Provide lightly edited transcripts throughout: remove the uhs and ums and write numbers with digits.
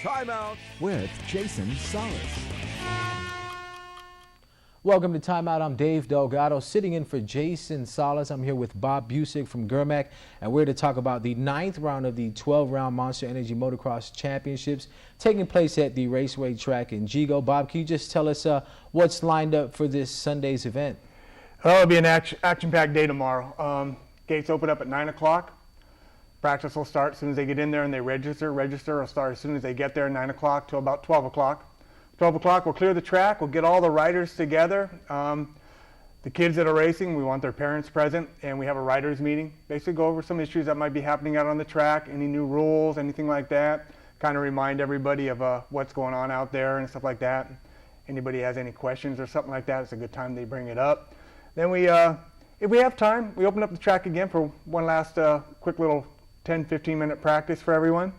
Timeout with Jason Salas. Welcome to Timeout. I'm Dave Delgado, sitting in for Jason Salas. I'm here with Bob Bucek from Germac, and we're to talk about the 9th round of the 12-round Monster Energy Motocross Championships taking place at the Raceway track in Yigo. Bob, can you just tell us what's lined up for this Sunday's event? Well, it'll be an action-packed day tomorrow. Gates open up at 9 o'clock. Practice will start as soon as they get in there and they register. Register will start as soon as they get there, 9 o'clock till about 12 o'clock. 12 o'clock, we'll clear the track. We'll get all the riders together. The kids that are racing, we want their parents present, and we have a riders meeting. Basically go over some issues that might be happening out on the track, any new rules, anything like that. Kind of remind everybody of what's going on out there and stuff like that. Anybody has any questions or something like that, it's a good time they bring it up. Then we, if we have time, we open up the track again for one last quick little 10-15 minute practice for everyone,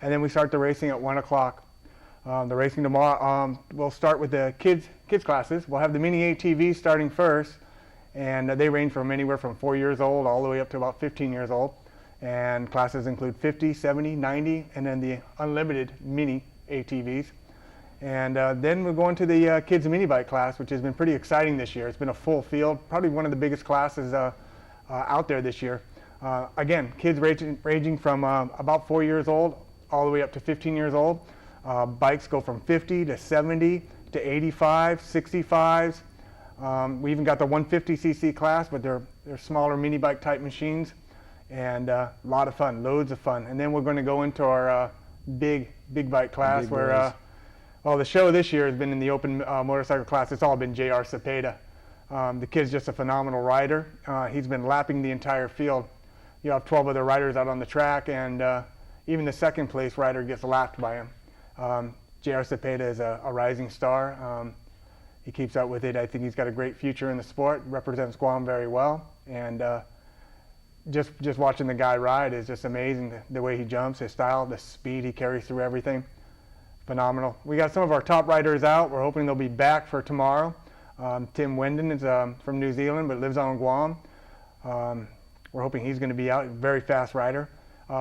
and then we start the racing at 1 o'clock. The racing tomorrow, we'll start with the kids classes. We'll have the mini ATVs starting first, and they range from anywhere from 4 years old all the way up to about 15 years old. And classes include 50, 70, 90, and then the unlimited mini ATVs. And then we're going to the kids mini bike class, which has been pretty exciting this year. It's been a full field, probably one of the biggest classes out there this year. Again, kids ranging from about 4 years old all the way up to 15 years old. Bikes go from 50 to 70 to 85, 65s. We even got the 150cc class, but they're smaller mini bike type machines, and a lot of fun, loads of fun. And then we're going to go into our big bike class where, well, the show this year has been in the open motorcycle class. It's all been J.R. Cepeda. The kid's just a phenomenal rider. He's been lapping the entire field. You have 12 other riders out on the track, and even the second place rider gets lapped by him. J.R. Cepeda is a rising star. He keeps up with it. I think he's got a great future in the sport, represents KUAM very well, and just watching the guy ride is just amazing. The way he jumps, his style, the speed he carries through everything, phenomenal. We got some of our top riders out. We're hoping they'll be back for tomorrow. Tim Wenden is from New Zealand but lives on Guam. We're hoping he's going to be out, very fast rider.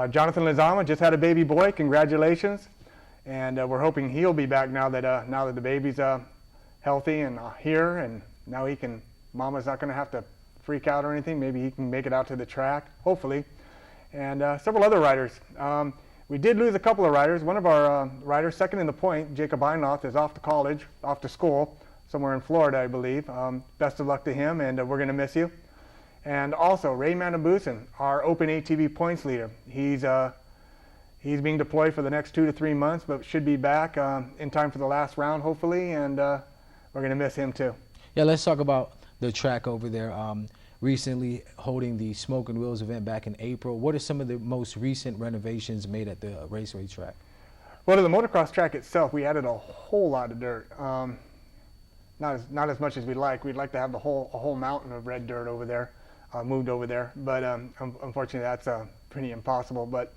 Jonathan Lizama just had a baby boy, congratulations. And we're hoping he'll be back now that the baby's healthy and here, and now Mama's not going to have to freak out or anything. Maybe he can make it out to the track, hopefully. And several other riders. We did lose a couple of riders. One of our riders, second in the point, Jacob Einloth, is off to college, off to school, somewhere in Florida, I believe. Best of luck to him, and we're going to miss you. And also, Ray Manabusen, our Open ATV points leader. He's being deployed for the next 2 to 3 months, but should be back in time for the last round, hopefully, and we're going to miss him too. Yeah, let's talk about the track over there. Recently holding the Smoke and Wheels event back in April. What are some of the most recent renovations made at the Raceway track? Well, to the motocross track itself, we added a whole lot of dirt. Not as much as we'd like. We'd like to have a whole mountain of red dirt over there, moved over there, but unfortunately that's pretty impossible. But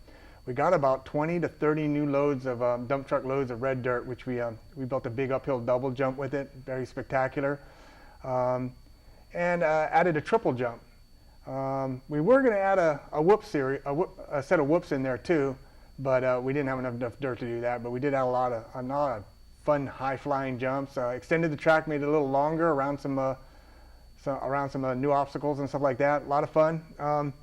we got about 20 to 30 new loads of dump truck loads of red dirt, which we built a big uphill double jump with it, very spectacular, and added a triple jump. We were going to add a set of whoops in there too, but we didn't have enough dirt to do that. But we did have a lot of fun high flying jumps. Extended the track, made it a little longer around some new obstacles and stuff like that. A lot of fun.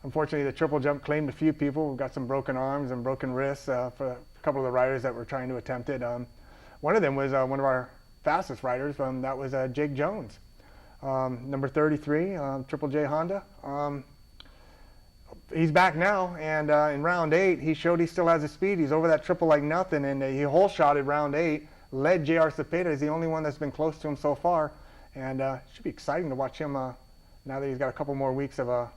Unfortunately, the triple jump claimed a few people. We've got some broken arms and broken wrists for a couple of the riders that were trying to attempt it. One of them was one of our fastest riders. That was Jake Jones, number 33, Triple J Honda. He's back now, and in round 8, he showed he still has the speed. He's over that triple like nothing, and he hole shotted round 8, led J.R. Cepeda. He's the only one that's been close to him so far, and it should be exciting to watch him now that he's got a couple more weeks of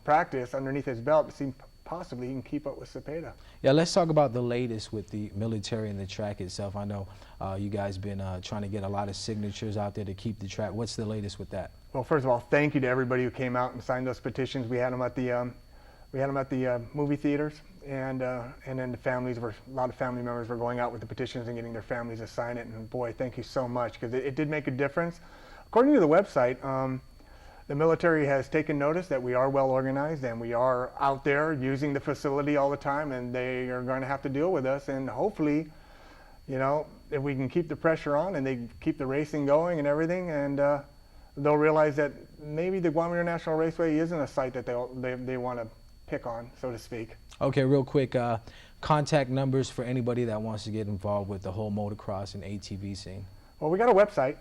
practice underneath his belt to see possibly he can keep up with Cepeda. Yeah, let's talk about the latest with the military and the track itself. I know you guys been trying to get a lot of signatures out there to keep the track. What's the latest with that? Well, first of all, thank you to everybody who came out and signed those petitions. We had them at the movie theaters, and then a lot of family members were going out with the petitions and getting their families to sign it. And boy, thank you so much, because it did make a difference. According to the website, the military has taken notice that we are well organized and we are out there using the facility all the time, and they are going to have to deal with us. And hopefully, you know, if we can keep the pressure on and they keep the racing going and everything, and they'll realize that maybe the Guam International Raceway isn't a site that they want to pick on, so to speak. Okay, real quick, contact numbers for anybody that wants to get involved with the whole motocross and ATV scene. Well, we got a website.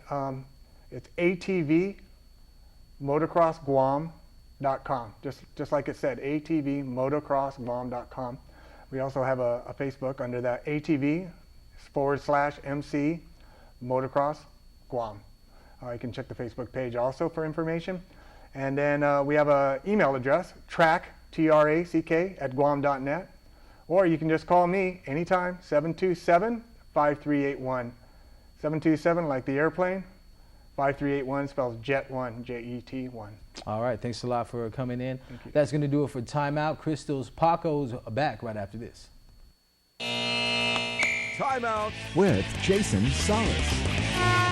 It's atvmotocrossguam.com. Just like it said, atvmotocrossguam.com. We also have a Facebook under that, ATV/MC Motocross Guam. You can check the Facebook page also for information. And then we have an email address, track@guam.net. Or you can just call me anytime, 727-5381. 727 like the airplane, 5381 spells Jet1, Jet1. All right, thanks a lot for coming in. That's going to do it for Timeout. Crystal's Paco's back right after this. Timeout with Jason Salas.